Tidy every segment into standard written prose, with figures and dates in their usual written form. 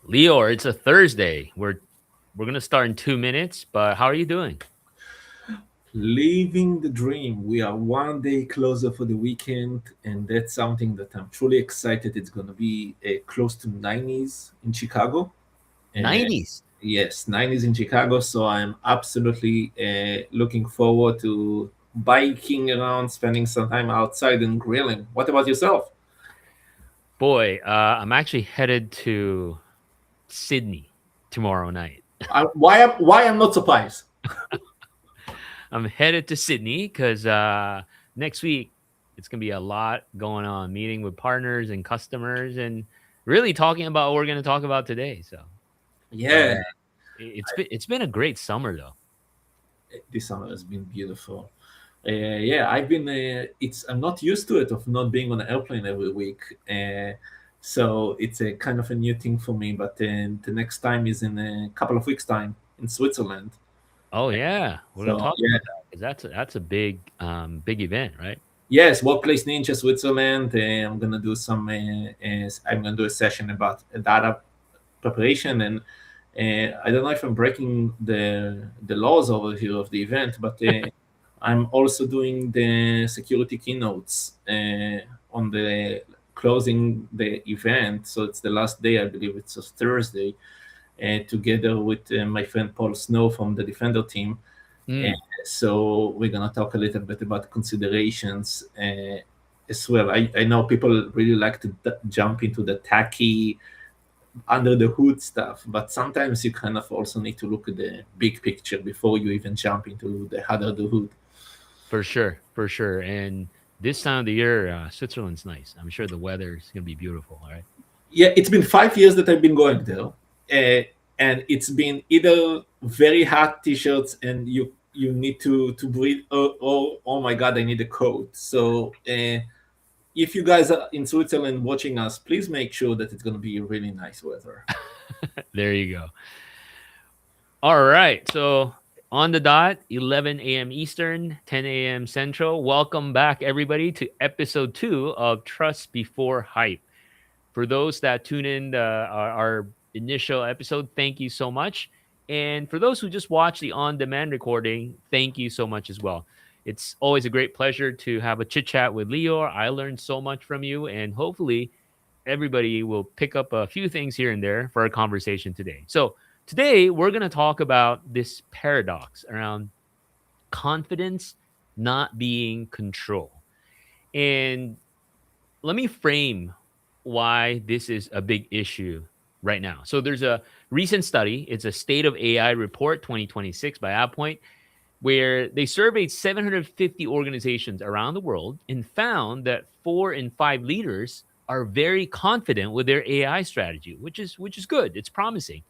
Lior, it's a Thursday. We're gonna start in 2 minutes, but how are you doing? Living the dream. We are one day closer for the weekend, and that's something that I'm truly excited. It's going to be close to 90s in Chicago. Uh, 90s. yes, 90s in Chicago. So I'm absolutely looking forward to biking around, spending some time outside and grilling. What about yourself? Boy, I'm actually headed to Sydney tomorrow night. Why I'm not surprised? I'm headed to Sydney because next week it's gonna be a lot going on, meeting with partners and customers, and really talking about what we're gonna talk about today. So, but Yeah, it's been a great summer though. this summer has been beautiful. Yeah, I've been. It's I'm not used to it of not being on an airplane every week, so it's a kind of a new thing for me. But then the next time is in a couple of weeks' time in Switzerland. Oh yeah, we're gonna So talk yeah, about that because that's a big event, right? yes, Workplace Ninja Switzerland. I'm gonna do some. I'm gonna do a session about data preparation, and I don't know if I'm breaking the laws over here of the event, but I'm also doing the security keynotes on the closing the event. So it's the last day, I believe it's a Thursday, together with my friend Paul Snow from the Defender team. Uh, Mm. so we're gonna talk a little bit about considerations as well. I know people really like to jump into the tacky under the hood stuff, but sometimes you kind of also need to look at the big picture before you even jump into the under the hood. For sure, for sure. And this time of the year, Switzerland's nice. I'm sure the weather is gonna be beautiful. All right. Yeah, it's been 5 years that I've been going there, and it's been either very hot t-shirts and you need to breathe. Oh my God, I need a coat. So if you guys are in Switzerland watching us, please make sure that it's going to be really nice weather. There you go. All right. So on the dot, 11 a.m. Eastern, 10 a.m. Central. Welcome back, everybody, to episode 2 of Trust Before Hype. For those that tune in our initial episode, thank you so much. And for those who just watch the on demand recording, thank you so much as well. It's always a great pleasure to have a chit chat with Lior. I learned so much from you, and hopefully, everybody will pick up a few things here and there for our conversation today. So, today we're going to talk about this paradox around confidence not being control. And let me frame why this is a big issue right now. So there's a recent study, it's a State of AI report 2026 by AvePoint, where they surveyed 750 organizations around the world and found that 4 in 5 leaders are very confident with their AI strategy, which is good. It's promising.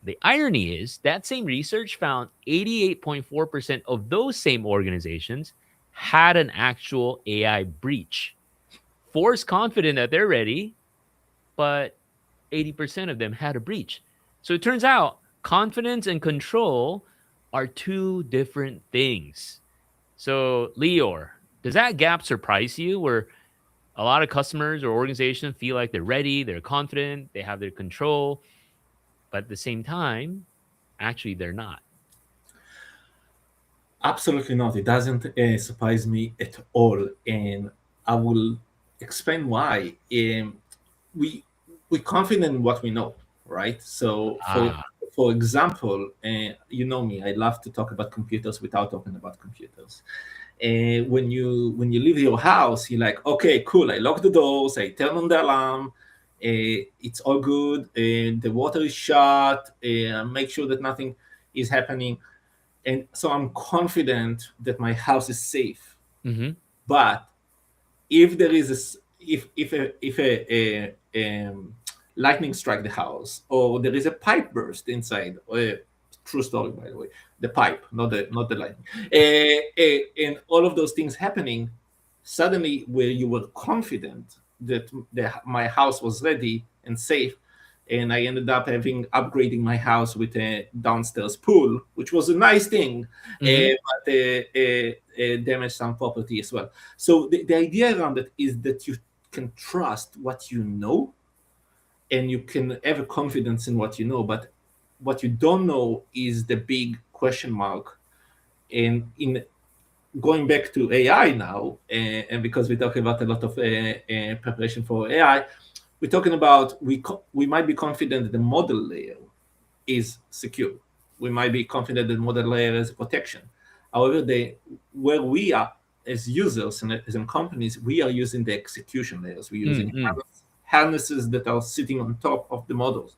The irony is that same research found 88.4% of those same organizations had an actual AI breach. Four's confident that they're ready, but 80% of them had a breach. So it turns out confidence and control are two different things. So, Lior, does that gap surprise you where a lot of customers or organizations feel like they're ready, they're confident, they have their control, but at the same time, actually they're not? Absolutely not. It doesn't surprise me at all, and I will explain why. We we're confident in what we know, right? So Ah, for example, you know me, I love to talk about computers without talking about computers. When you leave your house, you're like, okay, cool. I lock the doors. I turn on the alarm. It's all good. The water is shut. Make sure that nothing is happening, and so I'm confident that my house is safe. mm-hmm. But if there is if a lightning strike the house, or there is a pipe burst inside, true story by the way, the pipe, not the lightning, and all of those things happening, suddenly where you were confident that my house was ready and safe, and I ended up having upgrading my house with a downstairs pool, which was a nice thing, Mm-hmm. but damaged some property as well. So the idea around it is that you can trust what you know, and you can have a confidence in what you know, but what you don't know is the big question mark. And in going back to AI now, and because we're talking about a lot of preparation for AI, we're talking about we might be confident that the model layer is secure. We might be confident that the model layer is protection. However, where we are as users and as in companies, we are using the execution layers. We're using Mm-mm. harnesses that are sitting on top of the models,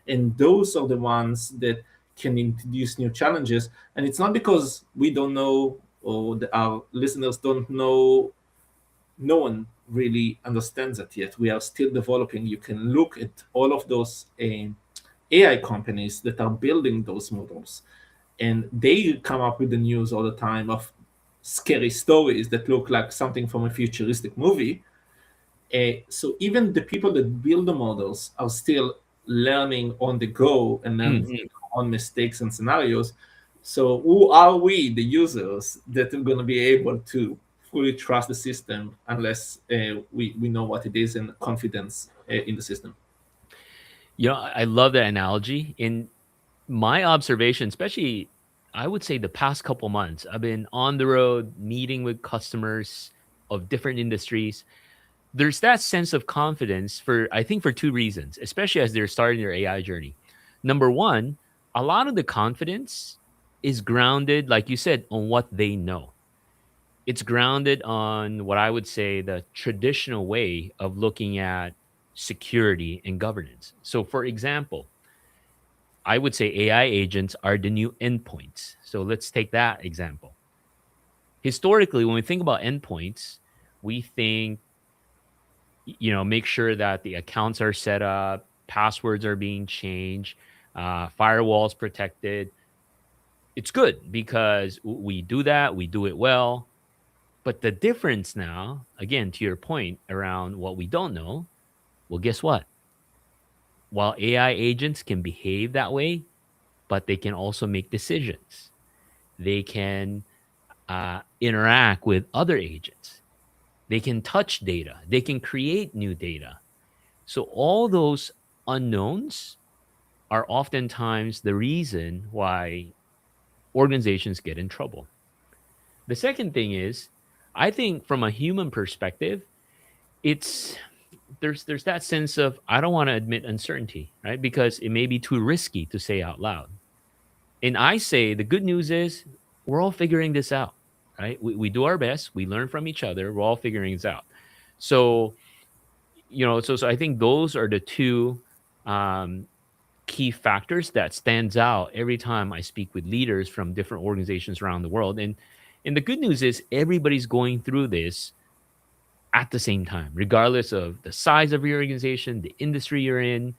and those are the ones that can introduce new challenges. And it's not because we don't know, or our listeners don't know. No one really understands that yet. We are still developing. You can look at all of those AI companies that are building those models, and they come up with the news all the time of scary stories that look like something from a futuristic movie. So even the people that build the models are still learning on the go and learning Mm-mm. on mistakes and scenarios. So who are we, the users, that are going to be able to fully trust the system unless we know what it is and confidence in the system? I love that analogy. In my observation, especially, I would say the past couple months, I've been on the road meeting with customers of different industries. There's that sense of confidence for, I think, for two reasons, especially as they're starting their AI journey. Number one, a lot of the confidence is grounded, like you said, on what they know. It's grounded on what I would say the traditional way of looking at security and governance. So, for example, I would say AI agents are the new endpoints. So, let's take that example. Historically, when we think about endpoints, we think, make sure that the accounts are set up, passwords are being changed, firewalls protected. It's good because we do that, we do it well. But the difference now, again, to your point around what we don't know, well, guess what? While AI agents can behave that way, but they can also make decisions. They can interact with other agents. They can touch data. They can create new data. So all those unknowns are oftentimes the reason why organizations get in trouble. The second thing is, I think from a human perspective, it's there's that sense of I don't want to admit uncertainty, right? Because it may be too risky to say out loud. And I say the good news is we're all figuring this out, right? We do our best, we learn from each other, we're all figuring this out. So, so I think those are the two um, key factors that stands out every time I speak with leaders from different organizations around the world. And the good news is everybody's going through this at the same time, regardless of the size of your organization, the industry you're in.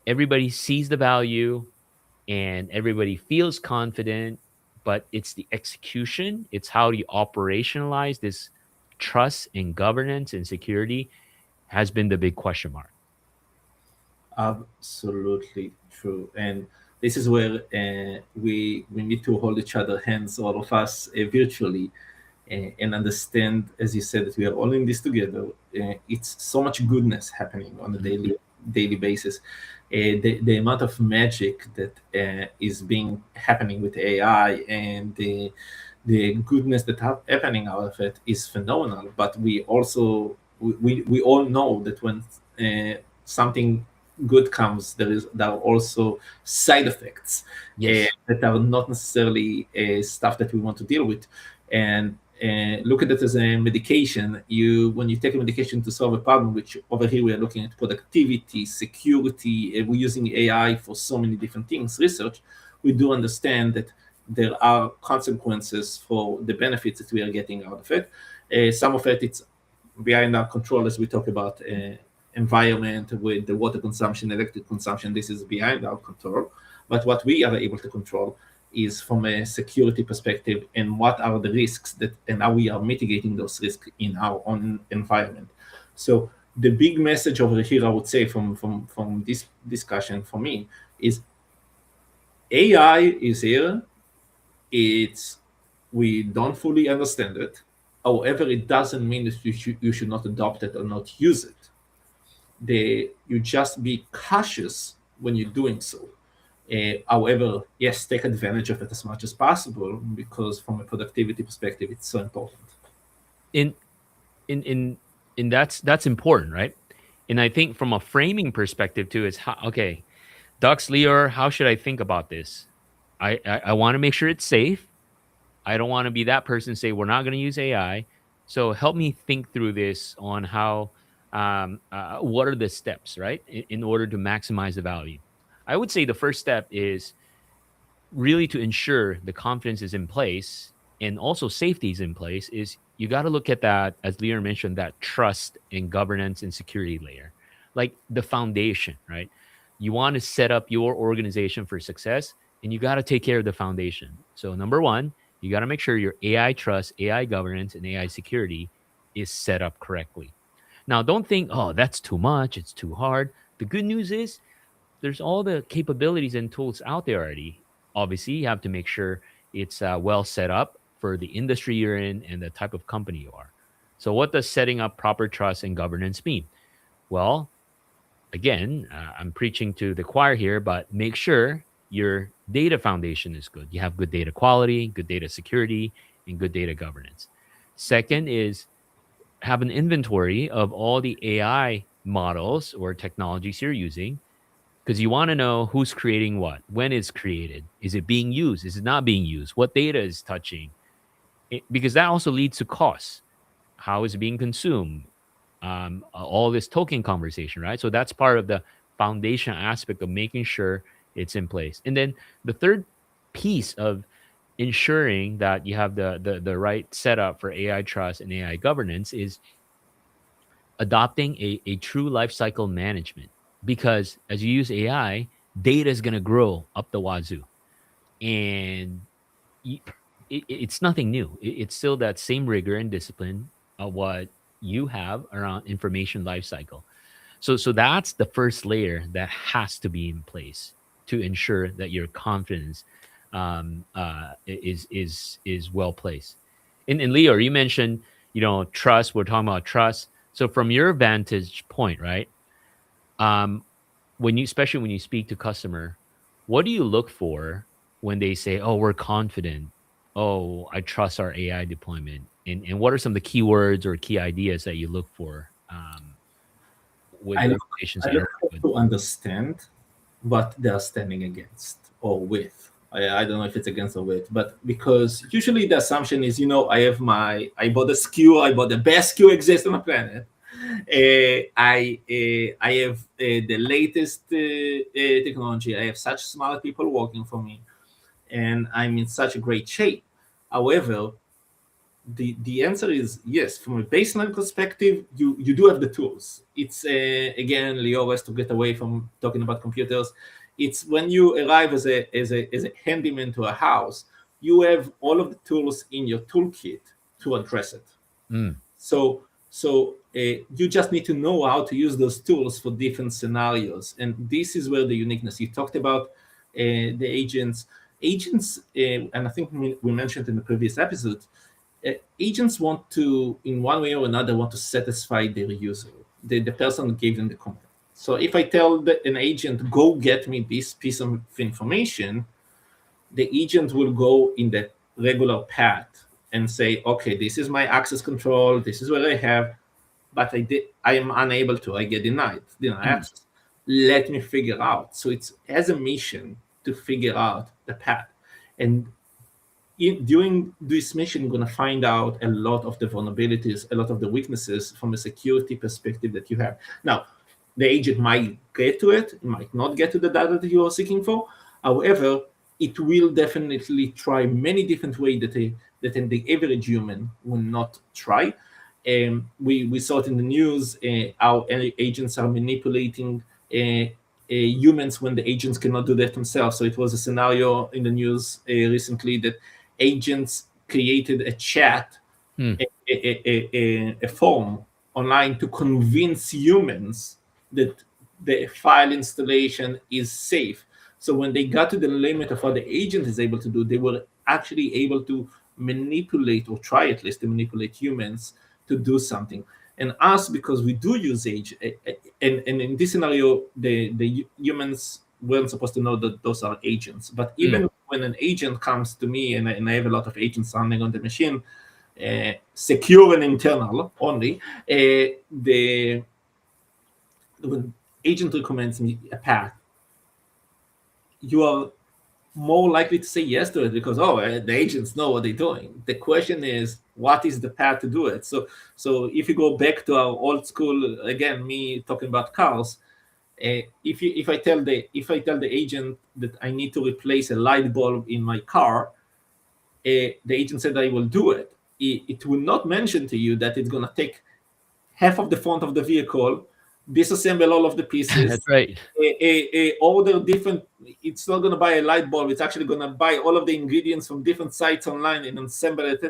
Everybody sees the value and everybody feels confident, but it's the execution, it's how you operationalize this trust and governance and security has been the big question mark. Absolutely true. And this is where we need to hold each other hands, all of us, virtually, and understand, as you said, that we are all in this together. It's so much goodness happening on a Mhm. daily basis. The amount of magic that is being happening with AI and the goodness that happening out of it is phenomenal. But we all know that when something good comes, there are also side effects Yes. that are not necessarily stuff that we want to deal with. And look at it as a medication. When you take a medication to solve a problem, which over here we are looking at productivity, security, we're using AI for so many different things, research. We do understand that there are consequences for the benefits that we are getting out of it. Some of it it's behind our control, as we talk about environment with the water consumption, electric consumption. This is behind our control. But what we are able to control is from a security perspective and what are the risks that and how we are mitigating those risks in our own environment. So the big message over here, I would say, from this discussion for me is AI is here. It's we don't fully understand it. However, it doesn't mean that you should not adopt it or not use it. you just be cautious when you're doing so. However, yes, take advantage of it as much as possible because from a productivity perspective, it's so important. In in that's important, right? And I think from a framing perspective too, is how, okay, Dux, Lior, how should I think about this? I want to make sure it's safe. I don't want to be that person say we're not going to use AI. So help me think through this on how, what are the steps, right, in order to maximize the value. I would say the first step is really to ensure the confidence is in place and also safety is in place. Is you got to look at that, as Lear mentioned, that trust and governance and security layer, like the foundation, right? You want to set up your organization for success, and you got to take care of the foundation. So number one, you got to make sure your AI trust, AI governance, and AI security is set up correctly. Now, don't think, oh, that's too much, it's too hard. The good news is there's all the capabilities and tools out there already. Obviously, you have to make sure it's well set up for the industry you're in and the type of company you are. So, what does setting up proper trust and governance mean? Well, again, I'm preaching to the choir here, but make sure your data foundation is good. You have good data quality, good data security, and good data governance. Second is have an inventory of all the AI models or technologies you're using, because you want to know who's creating what, when it's created, is it being used, is it not being used, what data is touching, because that also leads to costs. How is it being consumed? All this token conversation, right? So that's part of the foundation aspect of making sure it's in place. And then the third piece of ensuring that you have the right setup for AI trust and AI governance is adopting a true life cycle management, because as you use AI, data is going to grow up the wazoo, and it's nothing new. It's still that same rigor and discipline of what you have around information life cycle. So that's the first layer that has to be in place to ensure that your confidence is well placed. And Leo, you mentioned, trust. We're talking about trust. So from your vantage point, right? Um, when you, especially when you speak to customer, what do you look for when they say, "Oh, we're confident. Oh, I trust our AI deployment." And what are some of the keywords or key ideas that you look for with I look, organizations I that you're look working with? to understand what they are standing against or with. I don't know if it's against or with, but because usually the assumption is, I bought a SKU, I bought the best SKU exists on the planet. I have the latest technology. I have such smart people working for me, and I'm in such a great shape. However, the answer is yes. From a baseline perspective, you do have the tools. It's again, Leo has to get away from talking about computers. It's when you arrive as a handyman to a house, you have all of the tools in your toolkit to address it. Mm, So you just need to know how to use those tools for different scenarios, and this is where the uniqueness. You talked about the agents, and I think we mentioned in the previous episode, agents want to, in one way or another, want to satisfy their user, the person who gave them the command. So if I tell an agent, go get me this piece of information, the agent will go in the regular path and say, okay, this is my access control, this is what I have, but I am unable to, I get denied mm, access. Let me figure out. So it's as a mission to figure out the path. And during this mission, you're going to find out a lot of the vulnerabilities, a lot of the weaknesses from a security perspective that you have. Now, the agent might get to it might not get to the data that you are seeking for. However, it will definitely try many different ways that the average human will not try. We saw it in the news, how agents are manipulating humans when the agents cannot do that themselves. So it was a scenario in the news recently that agents created a chat, mm, a form online to convince humans that the file installation is safe. So when they got to the limit of what the agent is able to do, they were actually able to manipulate, or try at least to manipulate humans to do something. and us, because we do use age, and in this scenario, the humans weren't supposed to know that those are agents. But Mm, even when an agent comes to me, and I have a lot of agents running on the machine, secure and internal only, the when agent recommends me a path, you are more likely to say yes to it because the agents know what they're doing. The question is, what is the path to do it? So if you go back to our old school again, me talking about cars, if I tell the agent that I need to replace a light bulb in my car, the agent said I will do it. It will not mention to you that it's going to take half of the front of the vehicle, disassemble all of the that's pieces, right. order different. It's not going to buy a light bulb. It's actually going to buy all of the ingredients from different sites online and assemble it.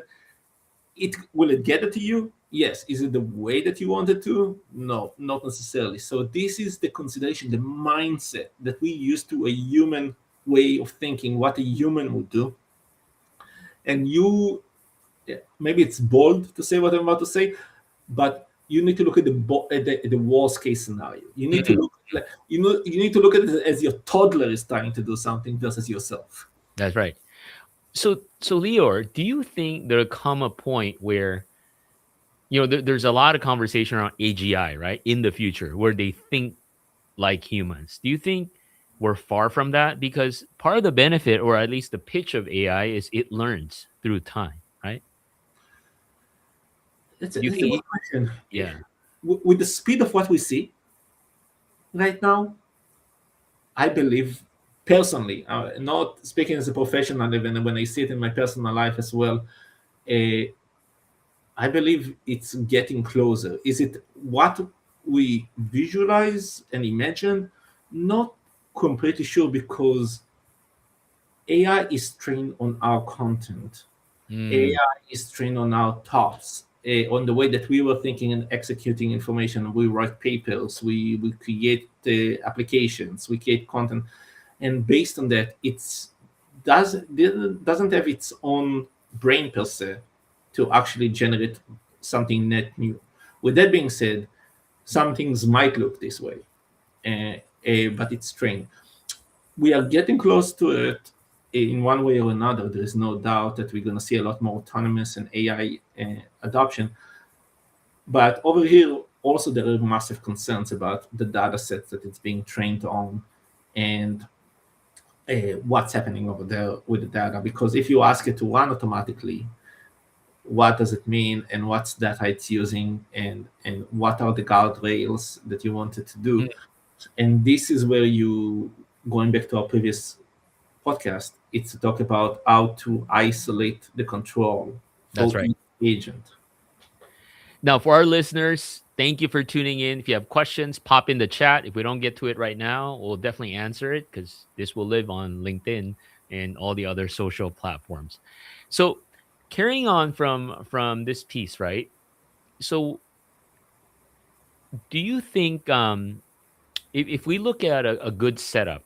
Will it get it to you? Yes. Is it the way that you want it to? No, not necessarily. So this is the consideration, the mindset that we use to a human way of thinking, what a human would do. And maybe it's bold to say what I'm about to say, but you need to look at the worst case scenario. You need to Mm, look you need to look at it as your toddler is trying to do something versus yourself. that's right. So Lior, do you think there'll come a point where there's a lot of conversation around AGI, right, in the future, where they think like humans? Do you think we're far from that? Because part of the benefit, or at least the pitch of AI, is it learns through time, right? That's Do you a good think? question. Yeah, With the speed of what we see right now, I believe personally, not speaking as a professional, even when I see it in my personal life as well, uh, I believe it's getting closer. Is it what we visualize and imagine? Not completely sure, because AI is trained on our content. mm, AI is trained on our thoughts, on the way that we were thinking and executing information. We write papers, we create applications, we create content, and based on that, doesn't have its own brain per se to actually generate something net new. With that being said, some things might look this way, but it's trained. We are getting close to it in one way or another. There is no doubt that we're going to see a lot more autonomous and AI adoption. But over here, also, there are massive concerns about the data sets that it's being trained on, and what's happening over there with the data. Because if you ask it to run automatically, what does it mean, and what's data it's using, and what are the guardrails that you want it to mm, do? And this is where you, going back to our previous podcast, it's to talk about how to isolate the control that's for right. each agent. Now, for our listeners, thank you for tuning in. If you have questions, pop in the chat. If we don't get to it right now, we'll definitely answer it because this will live on LinkedIn and all the other social platforms. So, carrying on from this piece, right? So, do you think if we look at a good setup,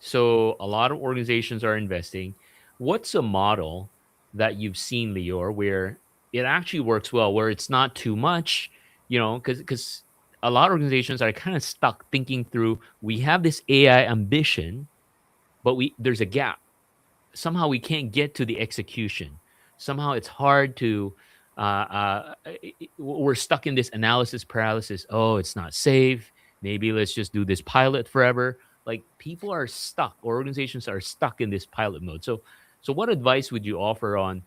so a lot of organizations are investing, what's a model that you've seen, Lior, where it actually works well, where it's not too much, because a lot of organizations are kind of stuck thinking through, we have this AI ambition, but there's a gap. Somehow we can't get to the execution. Somehow it's hard to we're stuck in this analysis paralysis. Oh, it's not safe. Maybe let's just do this pilot forever. Like people are stuck, or organizations are stuck in this pilot mode. So what advice would you offer on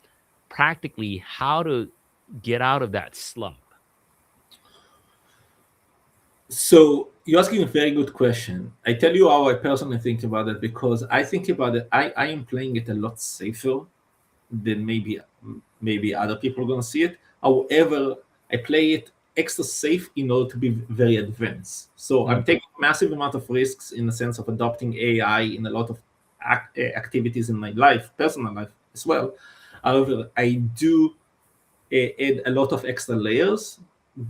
practically how to get out of that slump? So you're asking a very good question. I tell you how I personally think about it, because I think about it. I am playing it a lot safer than maybe other people are gonna see it. However, I play it extra safe in order to be very advanced. So Mm, I'm taking massive amount of risks in the sense of adopting AI in a lot of activities in my life, personal life as well. However, I do add a lot of extra layers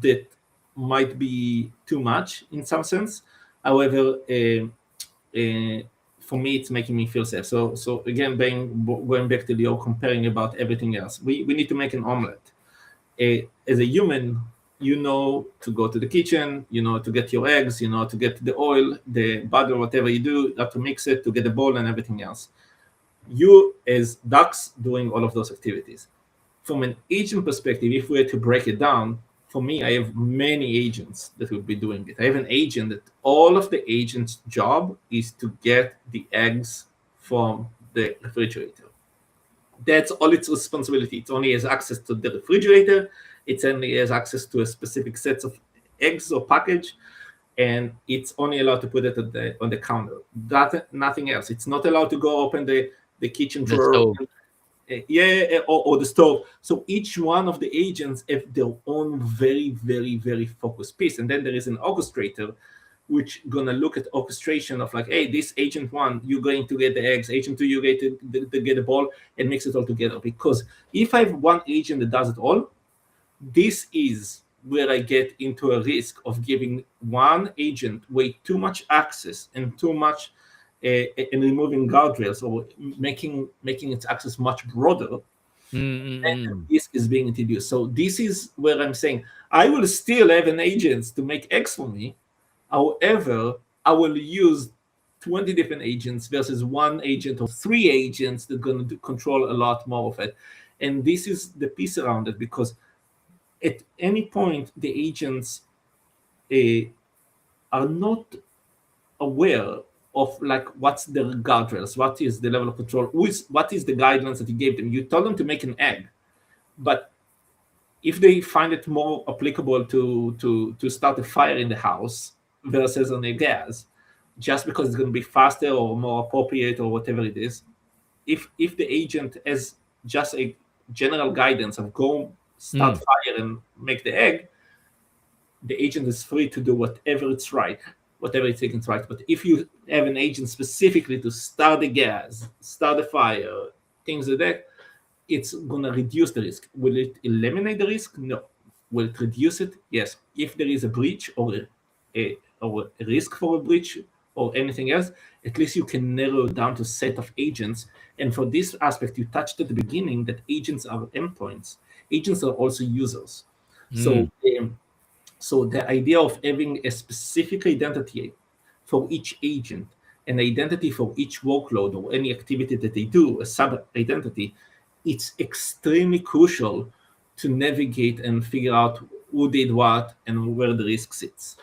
that might be too much in some sense. However, uh, for me, it's making me feel safe. So again, going back to Leo, comparing about everything else, we need to make an omelet. As a human, you know to go to the kitchen, you know to get your eggs, you know to get the oil, the butter, whatever you do, you have to mix it to get the bowl and everything else. You as Dux doing all of those activities. From an agent perspective, if we were to break it down, for me, I have many agents that will be doing it. I have an agent that all of the agent's job is to get the eggs from the refrigerator. That's all its responsibility. It only has access to the refrigerator. It only has access to a specific set of eggs or package, and it's only allowed to put it on the counter. That nothing else. It's not allowed to go open the kitchen The drawer. stove. Yeah, or the stove. So each one of the agents have their own very, very, very focused piece, and then there is an orchestrator which gonna look at orchestration of like, hey, this agent one, you're going to get the eggs, agent two, you're going to get the ball, and mix it all together. Because if I have one agent that does it all, this is where I get into a risk of giving one agent way too much access and too much and removing guardrails or making its access much broader. And Mm-mm-mm. the risk is being introduced. So this is where I'm saying I will still have an agent to make X for me. However, I will use 20 different agents versus one agent or three agents that are going to control a lot more of it. And this is the piece around it, because at any point the agents uh, are not aware of like what's the guardrails, what is the level of control, what is the guidelines that you gave them. You told them to make an egg, but if they find it more applicable to start a fire in the house versus on a gas, just because it's going to be faster or more appropriate or whatever it is, if the agent has just a general guidance of go start Mm. fire and make the egg, the agent is free to do whatever it's right, whatever it's thinking it's right. But if you have an agent specifically to start the gas, start the fire, things like that, it's gonna reduce the risk. Will it eliminate the risk? No. Will it reduce it? Yes. If there is a breach or a risk for a breach or anything else, at least you can narrow it down to a set of agents. And for this aspect, you touched at the beginning that agents are endpoints. Agents are also users. So Mm. so the idea of having a specific identity for each agent, an identity for each workload or any activity that they do, a sub identity, it's extremely crucial to navigate and figure out who did what and where the risk sits.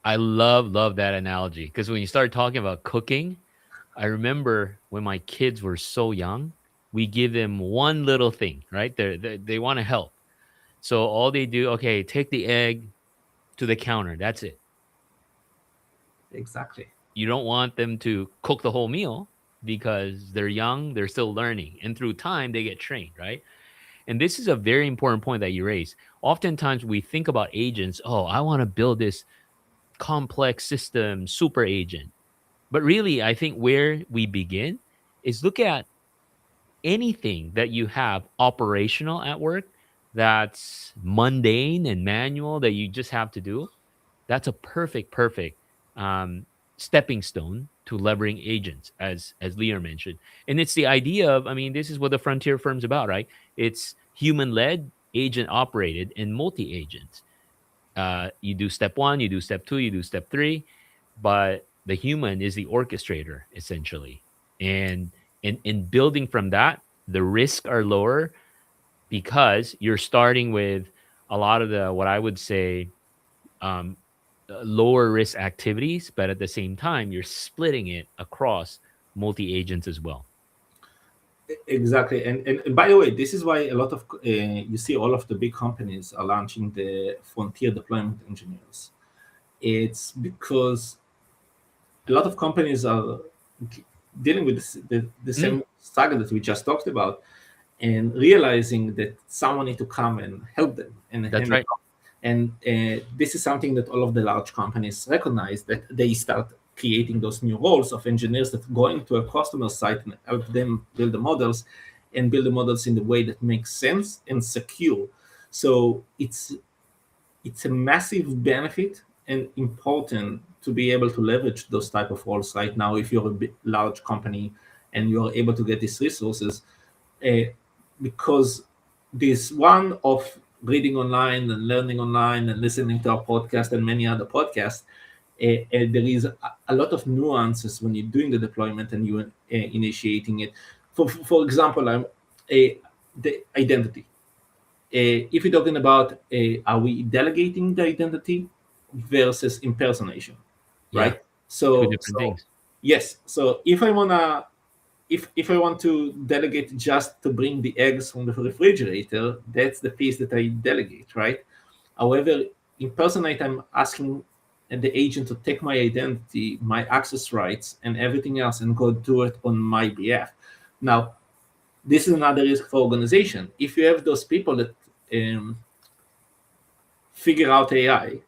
I love that analogy because when you start talking about cooking, I remember when my kids were so young, we give them one little thing, right? They want to help. So all they do, okay, take the egg to the counter. That's it. Exactly. You don't want them to cook the whole meal because they're young, they're still learning. And through time, they get trained, right? And this is a very important point that you raise. Oftentimes we think about agents, oh, I want to build this complex system, super agent. But really, I think where we begin is look at anything that you have operational at work that's mundane and manual that you just have to do. That's a perfect um, stepping stone to leveraging agents, as Lior mentioned. And it's the idea of, I mean, this is what the frontier firm's about, right? It's human led, agent operated, and multi agent. You do step one, you do step two, you do step three, but the human is the orchestrator essentially. And in building from that, the risks are lower because you're starting with a lot of the what I would say um, lower risk activities, but at the same time, you're splitting it across multi agents as well. Exactly. And by the way, this is why a lot of you see all of the big companies are launching the frontier deployment engineers. It's because a lot of companies are dealing with the Mm, same struggle that we just talked about, and realizing that someone need to come and help them and that's hand it right. off. And this is something that all of the large companies recognize, that they start creating those new roles of engineers that go into a customer site and help them build the models and build the models in the way that makes sense and secure. So it's a massive benefit and important to be able to leverage those type of roles right now if you're a large company and you're able to get these resources, uh, because this one of reading online and learning online and listening to our podcast and many other podcasts, there is a lot of nuances when you're doing the deployment and you initiating it. For example, the identity. If you're talking about are we delegating the identity versus impersonation, Yeah, right? two So different things. yes. So if I want to delegate just to bring the eggs from the refrigerator, that's the piece that I delegate, right? However, impersonate, I'm asking the agent to take my identity, my access rights, and everything else, and go do it on my behalf. Now, this is another risk for organization. If you have those people that figure out AI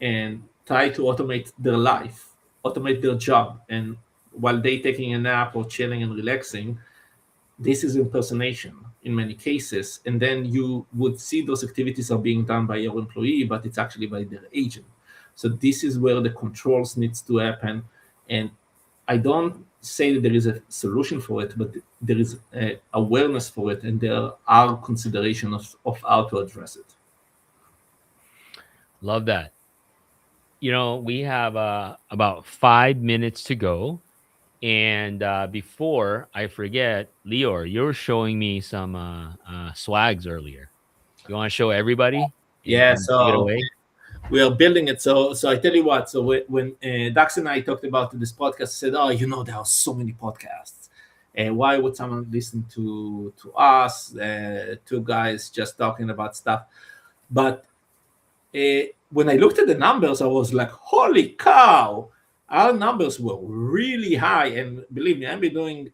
and try to automate their life, automate their job, and while they taking a nap or chilling and relaxing, this is impersonation in many cases. And then you would see those activities are being done by your employee, but it's actually by their agent. So this is where the controls needs to happen. And I don't say that there is a solution for it, but there is awareness for it, and there are considerations of how to address it. Love that. We have about 5 minutes to go. And before I forget, Lior, you were showing me some swags earlier. You want to show everybody Yeah, and give it so away? we are building it. So I tell you what. So when Dax and I talked about this podcast, I said, "Oh, there are so many podcasts. Why would someone listen to us, two guys just talking about stuff?" But when I looked at the numbers, I was like, "Holy cow!" Our numbers were really high, and believe me, I've been doing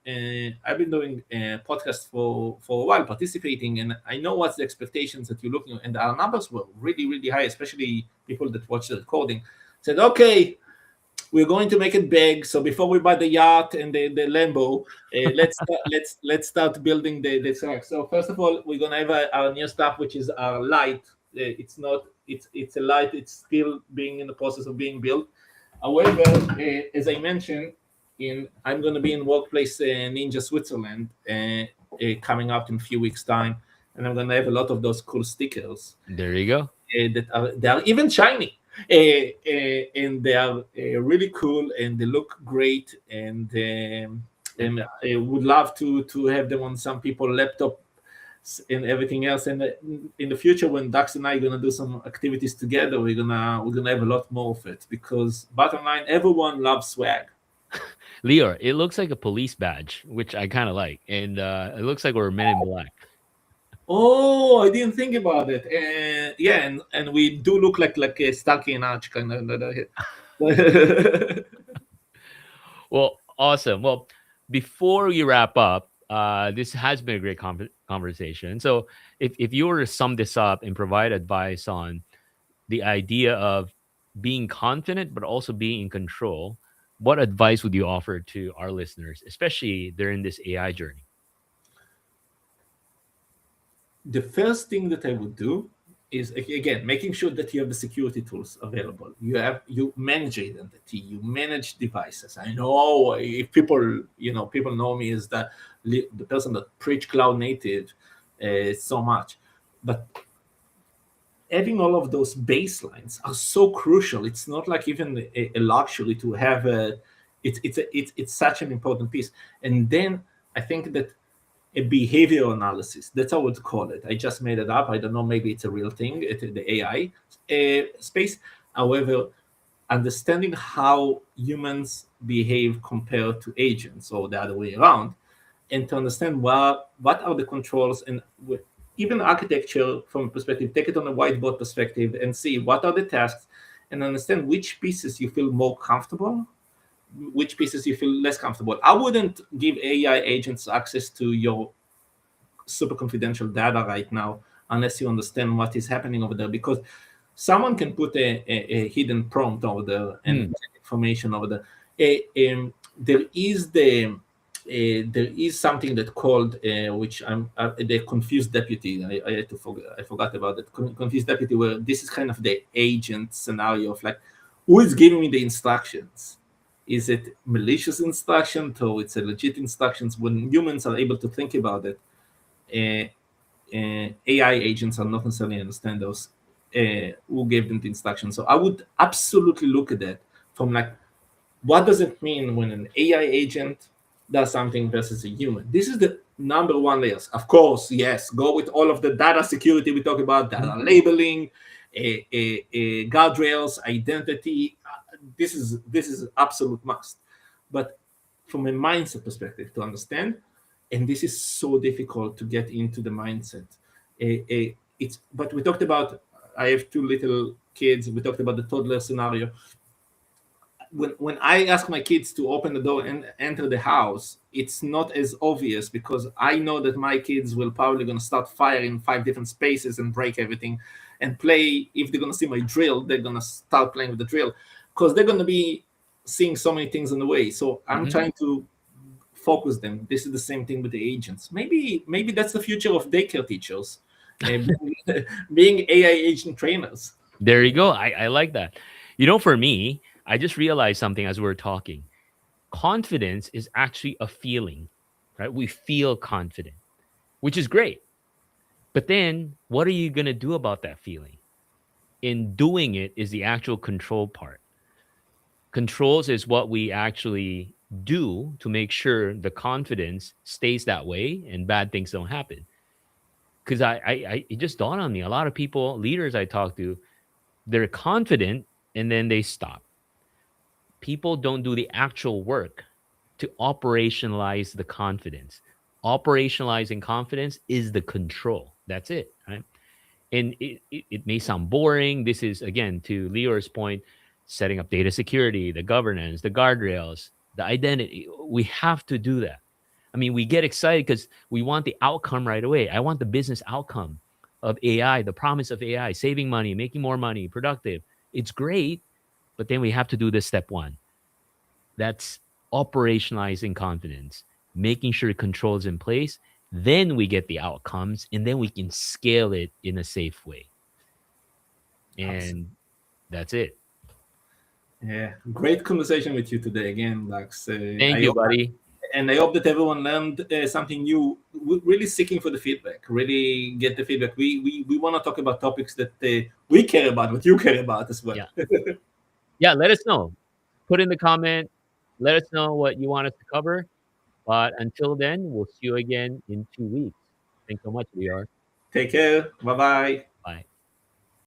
podcasts for a while, participating, and I know what's the expectations that you're looking at. And our numbers were really really high, especially people that watch the recording. Said, "Okay, we're going to make it big. So before we buy the yacht and the Lambo, let's start building the track." So first of all, we're gonna have our new stuff, which is our light. It's not it's a light. It's still being in the process of being built. However, as I mentioned, I'm gonna be in Workplace Ninja Switzerland coming up in a few weeks time, and I'm gonna have a lot of those cool stickers There you go. they are even shiny, and they are really cool, and they look great, and I would love to have them on some people laptop and everything else. And in the future, when Dax and I are gonna do some activities together, we're gonna have a lot more of it, because bottom line, everyone loves swag. Lior, it looks like a police badge, which I kind of like. And it looks like we're men in black. Oh, I didn't think about it. Yeah, and we do look like a Starkey and Arch kind of. Well, awesome. Well, before we wrap up, this has been a great conversation. So, if you were to sum this up and provide advice on the idea of being confident but also being in control, what advice would you offer to our listeners, especially during this AI journey? The first thing that I would do is, again, making sure that you have the security tools available. You manage identity, you manage devices. I know if people know me as the person that preach cloud native so much, but having all of those baselines are so crucial. It's not like even a luxury to have a. It's such an important piece. And then I think that a behavior analysis. That's how I would call it. I just made it up. I don't know. Maybe it's a real thing. It's the AI space. However, understanding how humans behave compared to agents, or the other way around, and to understand what are the controls, and even architecture from a perspective, take it on a whiteboard perspective and see what are the tasks, and understand which pieces you feel more comfortable, which pieces you feel less comfortable. I wouldn't give AI agents access to your super confidential data right now unless you understand what is happening over there, because someone can put a hidden prompt over there and information over there. There is there is something that called which I'm the confused deputy. I had to forget. I forgot about that confused deputy, where this is kind of the agent scenario of like, who is giving me the instructions? Is it malicious instructions, or it's a legit instructions? When humans are able to think about it, AI agents are not necessarily understand those who gave them the instructions. So I would absolutely look at that from like, what does it mean when an AI agent does something versus a human? This is the number one layers. Of course, yes, go with all of the data security we talk about, data labeling, guardrails, identity. This is absolute must. But from a mindset perspective, to understand, and this is so difficult to get into the mindset. It's but we talked about. I have two little kids. We talked about the toddler scenario. When I ask my kids to open the door and enter the house, it's not as obvious because I know that my kids will probably going to start firing five different spaces and break everything and play. If they're going to see my drill, they're going to start playing with the drill because they're going to be seeing so many things in the way. So I'm trying to focus them. This is the same thing with the agents. Maybe that's the future of daycare teachers, being AI agent trainers. There you go. I like that. For me, I just realized something as we were talking. Confidence is actually a feeling, right? We feel confident, which is great. But then what are you going to do about that feeling? In doing it is the actual control part. Controls is what we actually do to make sure the confidence stays that way and bad things don't happen. Because it just dawned on me, a lot of people, leaders I talk to, they're confident and then they stop. People don't do the actual work to operationalize the confidence. Operationalizing confidence is the control. That's it, right? And it may sound boring. This is, again, to Lior's point, setting up data security, the governance, the guardrails, the identity. We have to do that. I mean, we get excited because we want the outcome right away. I want the business outcome of AI, the promise of AI, saving money, making more money, productive. It's great, but then we have to do this step one. That's operationalizing confidence, making sure control is in place. Then we get the outcomes, and then we can scale it in a safe way. And that's it. Yeah, great conversation with you today again, Lux. Thank I you, hope, buddy. and I hope that everyone learned something new. We're really seeking for the feedback. Really get the feedback. We want to talk about topics that we care about, what you care about as well. Yeah. Yeah. Let us know. Put in the comment. Let us know what you want us to cover. But until then, we'll see you again in 2 weeks. Thanks so much, VR. Take care. Bye bye.